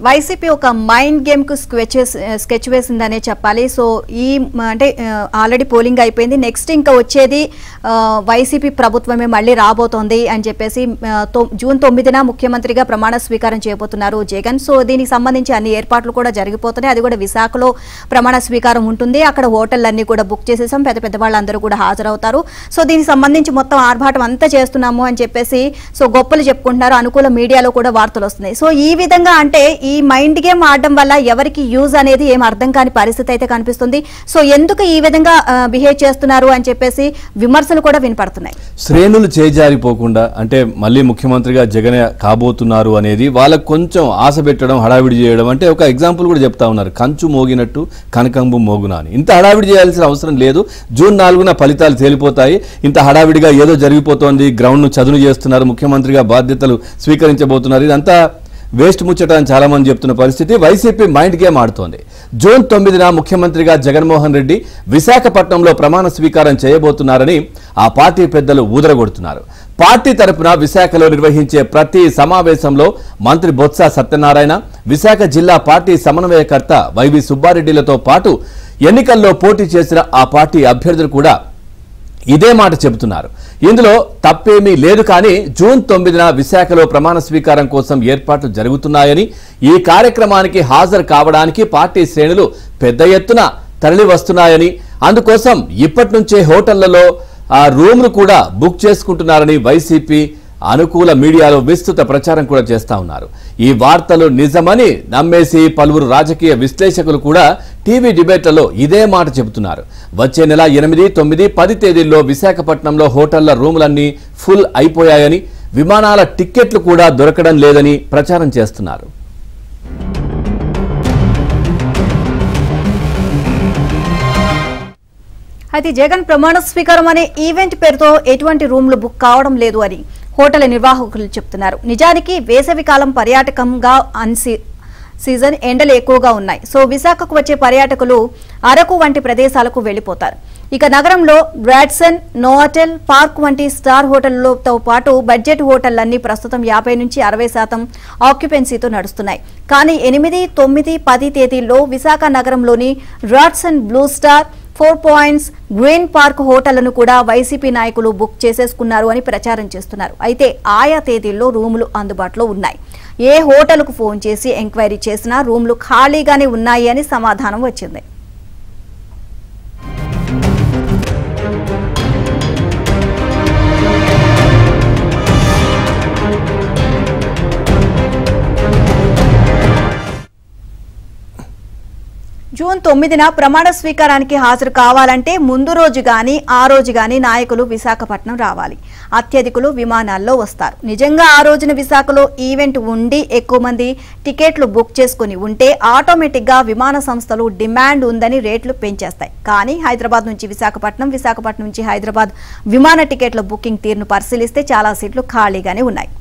YCP ఒక mind game కు sketch వేసిందనే చెప్పాలి. సో ఈ అంటే ఆల్రెడీ పోలింగ్ అయిపోయింది, నెక్స్ట్ ఇంకా వచ్చేది వైసీపీ ప్రభుత్వమే మళ్ళీ రాబోతోంది అని చెప్పేసి జూన్ 9న ముఖ్యమంత్రిగా ప్రమాణ స్వీకారం చేయబోతున్నారు జగన్. సో దీనికి సంబంధించి అన్ని ఏర్పాట్లు కూడా జరిగిపోతున్నాయి. అది కూడా విశాఖలో ప్రమాణ స్వీకారం ఉంటుంది. అక్కడ హోటళ్లన్నీ కూడా బుక్ చేసేసాం, పెద్ద పెద్ద వాళ్ళందరూ కూడా హాజరవుతారు. సో దీనికి సంబంధించి మొత్తం ఆర్భాటం అంతా చేస్తున్నాము అని చెప్పేసి సో గొప్పలు చెప్పుకుంటున్నారు. అనుకూల మీడియాలో కూడా వార్తలు వస్తున్నాయి. సో ఈ విధంగా అంటే ఈ మైండ్ గేమ్ ఆడడం వల్ల ఎవరికి యూజ్ అనేది ఏం అర్థం కాని పరిస్థితి అయితే కనిపిస్తుంది. సో ఎందుకు ఈ విధంగా బిహేవ్ చేస్తున్నారు అని చెప్పేసి విమర్శలు కూడా వినపడుతున్నాయి. శ్రేణులు చేజారిపోకుండా అంటే మళ్ళీ ముఖ్యమంత్రిగా జగన్ కాబోతున్నారు అనేది వాళ్ళకు కొంచెం ఆశ పెట్టడం, హడావిడి చేయడం. అంటే ఒక ఎగ్జాంపుల్ కూడా చెప్తా ఉన్నారు, కంచు మోగినట్టు కనకంబు మోగునా అని. ఇంత హడావిడి చేయాల్సిన అవసరం లేదు. జూన్ 4న ఫలితాలు తేలిపోతాయి. ఇంత హడావిడిగా ఏదో జరిగిపోతోంది, గ్రౌండ్ ను చదును చేస్తున్నారు, ముఖ్యమంత్రిగా బాధ్యతలు స్వీకరించబోతున్నారు, ఇదంతా వేస్ట్ ముచ్చట అని చాలా మంది చెప్తున్న పరిస్థితి. వైసీపీ మైండ్ గేమ్ ఆడుతోంది. జూన్ 9న ముఖ్యమంత్రిగా జగన్మోహన్ రెడ్డి విశాఖపట్నంలో ప్రమాణ స్వీకారం చేయబోతున్నారని ఆ పార్టీ పెద్దలు ఊదరగొడుతున్నారు. పార్టీ తరపున విశాఖలో నిర్వహించే ప్రతి సమావేశంలో మంత్రి బొత్స సత్యనారాయణ, విశాఖ జిల్లా పార్టీ సమన్వయకర్త వైవి సుబ్బారెడ్డిలతో పాటు ఎన్నికల్లో పోటీ చేసిన ఆ పార్టీ అభ్యర్థులు కూడా ఇదే మాట చెబుతున్నారు. ఇందులో తప్పేమీ లేదు. కానీ జూన్ 9న విశాఖలో ప్రమాణ స్వీకారం కోసం ఏర్పాట్లు జరుగుతున్నాయని, ఈ కార్యక్రమానికి హాజరు కావడానికి పార్టీ శ్రేణులు పెద్ద ఎత్తున తరలి వస్తున్నాయని, అందుకోసం ఇప్పటి నుంచే హోటళ్లలో ఆ రూమ్లు కూడా బుక్ చేసుకుంటున్నారని వైసీపీ అనుకూల మీడియాలో విస్తృత ప్రచారం కూడా చేస్తా ఉన్నారు. ఈ వార్తలు నిజమని నమ్మేసి పలువురు రాజకీయ విశ్లేషకులు కూడా టీవీ డిబేట్లలో ఇదే మాట చెబుతున్నారు. వచ్చే నెల 8, 9, 10 తేదీల్లో విశాఖపట్నంలో హోటళ్ల రూములన్నీ ఫుల్ అయిపోయాయని, విమానాల టిక్కెట్లు కూడా దొరకడం లేదని ప్రచారం చేస్తున్నారు. అయితే జగన్ ప్రమాణ స్వీకారం అనే ఈవెంట్ పేరుతో ఎటువంటి రూమ్లు బుక్ కావడం లేదు అని హోటల్ నిర్వాహకులు చెప్తున్నారు. నిజానికి వేసవి కాలం పర్యాటకంగా సీజన్ ఎండలు ఎక్కువగా ఉన్నాయి. సో విశాఖకు వచ్చే పర్యాటకులు అరకు వంటి ప్రదేశాలకు వెళ్లిపోతారు. ఇక నగరంలో రాడ్సన్, నోవాటెల్, పార్క్ వంటి స్టార్ హోటళ్లతో పాటు బడ్జెట్ హోటళ్లన్నీ ప్రస్తుతం 50 నుంచి 60% ఆక్యుపెన్సీతో నడుస్తున్నాయి. కానీ 8, 9, 10 తేదీల్లో విశాఖ నగరంలోని Radisson, Blue Star, 4 Points, Green Park హోటళ్లను కూడా వైసీపీ నాయకులు బుక్ చేసేసుకున్నారు అని ప్రచారం చేస్తున్నారు. అయితే ఆయా తేదీల్లో రూములు అందుబాటులో ఉన్నాయి. ఏ హోటల్కు ఫోన్ చేసి ఎంక్వైరీ చేసినా రూములు ఖాళీగానే ఉన్నాయి అని సమాధానం వచ్చింది. జూన్ 9న ప్రమాణ స్వీకారానికి హాజరు కావాలంటే ముందు రోజు గాని ఆ రోజు గాని నాయకులు విశాఖపట్నం రావాలి. అత్యధికులు విమానాల్లో వస్తారు. నిజంగా ఆ రోజున విశాఖలో ఈవెంట్ ఉండి ఎక్కువ మంది టికెట్లు బుక్ చేసుకుని ఉంటే ఆటోమేటిక్ గా విమాన సంస్థలు డిమాండ్ ఉందని రేట్లు పెంచేస్తాయి. కానీ హైదరాబాద్ నుంచి విశాఖపట్నం, విశాఖపట్నం నుంచి హైదరాబాద్ విమాన టికెట్ల బుకింగ్ తీరును పరిశీలిస్తే చాలా సీట్లు ఖాళీగానే ఉన్నాయి.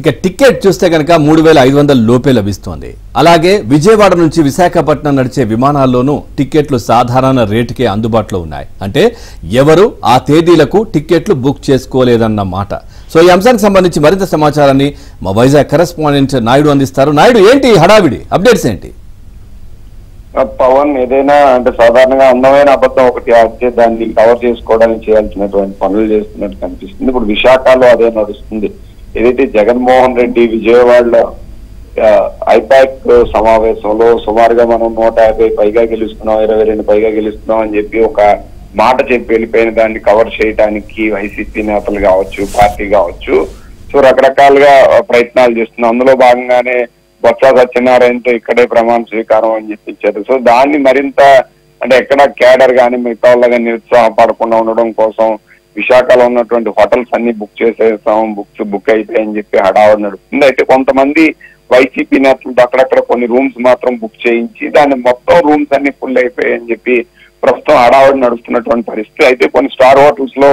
ఇక టికెట్ చూస్తే కనుక 3500 లోపే లభిస్తోంది. అలాగే విజయవాడ నుంచి విశాఖపట్నం నడిచే విమానాల్లోనూ టికెట్లు సాధారణ రేటుకే అందుబాటులో ఉన్నాయి. అంటే ఎవరు ఆ తేదీలకు టికెట్లు బుక్ చేసుకోలేదన్న మాట. సో ఈ అంశానికి సంబంధించి మరింత సమాచారాన్ని మా వైజాగ్ కరెస్పాండెంట్ నాయుడు అందిస్తారు. నాయుడు, ఏంటి హడావిడి అప్డేట్స్ ఏంటి? పవన్, ఏదైనా అంటే సాధారణంగా అందమైన అబద్ధం ఒకటి ఆడితే దాన్ని కవర్ చేసుకోవడానికి చేయాల్సినటువంటి పనులు చేస్తున్నట్టు కనిపిస్తుంది. ఇప్పుడు విశాఖలో అదే నడుస్తుంది. ఏదైతే జగన్మోహన్ రెడ్డి విజయవాడలో ఐపాక్ సమావేశంలో సుమారుగా మనం 150 పైగా గెలుస్తున్నాం, 22 పైగా గెలుస్తున్నాం అని చెప్పి ఒక మాట చెప్పి వెళ్ళిపోయిన దాన్ని కవర్ చేయడానికి వైసీపీ నేతలు కావచ్చు, పార్టీ కావచ్చు, సో రకరకాలుగా ప్రయత్నాలు చేస్తున్నాం. అందులో భాగంగానే బొత్స సత్యనారాయణతో ఇక్కడే ప్రమాణ స్వీకారం అని చెప్పి ఇచ్చారు. సో దాన్ని మరింత అంటే ఎక్కడ కేడర్ కానీ మిగతా వాళ్ళగా నిరుత్సాహపడకుండా ఉండడం కోసం విశాఖలో ఉన్నటువంటి హోటల్స్ అన్ని బుక్ చేసేస్తాం, బుక్ అయిపోయాయని చెప్పి హడావుడి నడుస్తుంది. అయితే కొంతమంది వైసీపీ నేతలతో అక్కడక్కడ కొన్ని రూమ్స్ మాత్రం బుక్ చేయించి దాన్ని మొత్తం రూమ్స్ అన్ని ఫుల్ అయిపోయాయని చెప్పి ప్రస్తుతం హడావుడి నడుస్తున్నటువంటి పరిస్థితి. అయితే కొన్ని స్టార్ హోటల్స్ లో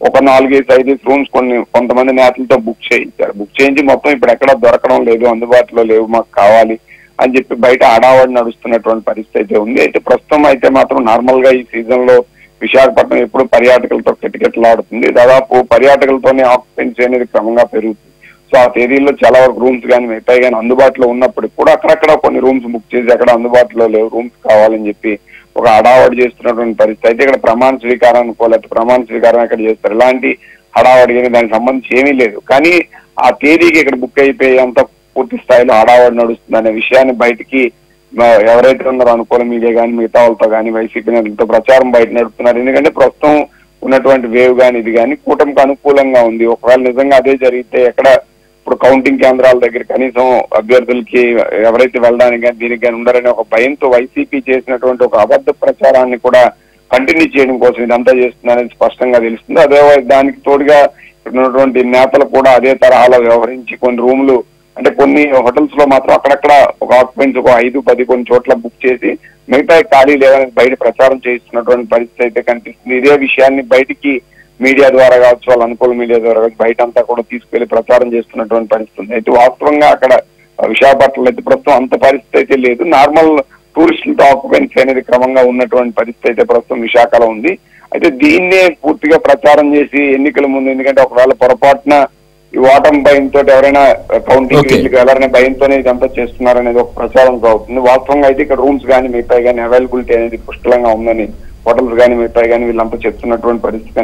ఒక 4-5 రూమ్స్ కొంతమంది నేతలతో బుక్ చేయించారు. బుక్ చేయించి మొత్తం ఇప్పుడు ఎక్కడ దొరకడం లేదు, అందుబాటులో లేవు, మాకు కావాలి అని చెప్పి బయట హడావుడి నడుస్తున్నటువంటి పరిస్థితి అయితే ఉంది. అయితే ప్రస్తుతం అయితే మాత్రం నార్మల్ గా ఈ సీజన్ లో విశాఖపట్నం ఎప్పుడు పర్యాటకులతో కిటకిటలాడుతుంది. దాదాపు పర్యాటకులతోనే ఆక్యుపెన్సీ అనేది క్రమంగా పెరుగుతుంది. సో ఆ తేదీల్లో చాలా వరకు రూమ్స్ కానీ మిగతాయి కానీ అందుబాటులో ఉన్నప్పటికి కూడా అక్కడక్కడ కొన్ని రూమ్స్ బుక్ చేసి అక్కడ అందుబాటులో లేవు, రూమ్స్ కావాలని చెప్పి ఒక హడావడి చేస్తున్నటువంటి పరిస్థితి. అయితే ఇక్కడ ప్రమాణ స్వీకారం అనుకోలేదు, ప్రమాణ స్వీకారం ఎక్కడ చేస్తారు, ఇలాంటి హడావడి కానీ దానికి సంబంధించి ఏమీ లేదు. కానీ ఆ తేదీకి ఇక్కడ బుక్ అయిపోయి అంత పూర్తి స్థాయిలో హడావడి నడుస్తుంది అనే విషయాన్ని బయటికి ఎవరైతే ఉన్నారో అనుకూల మీడియా కానీ మిగతా వాళ్ళతో కానీ వైసీపీ నేతలతో ప్రచారం బయట నడుపుతున్నారు. ఎందుకంటే ప్రస్తుతం ఉన్నటువంటి వేవ్ కానీ ఇది కానీ కూటమికి అనుకూలంగా ఉంది. ఒకవేళ నిజంగా అదే జరిగితే ఎక్కడ ఇప్పుడు కౌంటింగ్ కేంద్రాల దగ్గర కనీసం అభ్యర్థులకి ఎవరైతే వెళ్ళడానికి కానీ దీనికి కానీ ఉండరనే ఒక భయంతో వైసీపీ చేసినటువంటి ఒక అబద్ధ ప్రచారాన్ని కూడా కంటిన్యూ చేయడం కోసం ఇదంతా చేస్తుందనేది స్పష్టంగా తెలుస్తుంది. అదే దానికి తోడుగా ఉన్నటువంటి నేతలు కూడా అదే తరహాలో వ్యవహరించి కొన్ని రూములు అంటే కొన్ని హోటల్స్ లో మాత్రం అక్కడక్కడ ఒక ఆక్యుపెంట్స్ ఒక 5-10 కొన్ని చోట్ల బుక్ చేసి మిగతా ఖాళీ లేవనేది బయట ప్రచారం చేస్తున్నటువంటి పరిస్థితి అయితే కనిపిస్తుంది. ఇదే విషయాన్ని బయటికి మీడియా ద్వారా కావచ్చు, వాళ్ళ అనుకూల మీడియా ద్వారా బయట అంతా కూడా తీసుకెళ్లి ప్రచారం చేస్తున్నటువంటి పరిస్థితి. అయితే వాస్తవంగా అక్కడ విశాఖపట్నంలో అయితే ప్రస్తుతం అంత పరిస్థితి అయితే లేదు. నార్మల్ టూరిస్టులతో ఆక్యుపెన్సీ అనేది క్రమంగా ఉన్నటువంటి పరిస్థితి అయితే ప్రస్తుతం విశాఖలో ఉంది. అయితే దీన్నే పూర్తిగా ప్రచారం చేసి ఎన్నికల ముందు, ఎందుకంటే ఒకవేళ పొరపాటున ఈ ఓటమి భయంతో ఎవరైనా కౌంటింగ్ వెళ్ళారనే భయంతోనే ఇదంతా చేస్తున్నారనేది ఒక ప్రచారం అవుతుంది. వాస్తవంగా అయితే ఇక్కడ రూమ్స్ కానీ మిగతా కానీ అవైలబిలిటీ అనేది పుష్కలంగా ఉందని హోటల్స్ కానీ మిగతా కానీ వీళ్ళంతా చెప్తున్నటువంటి పరిస్థితి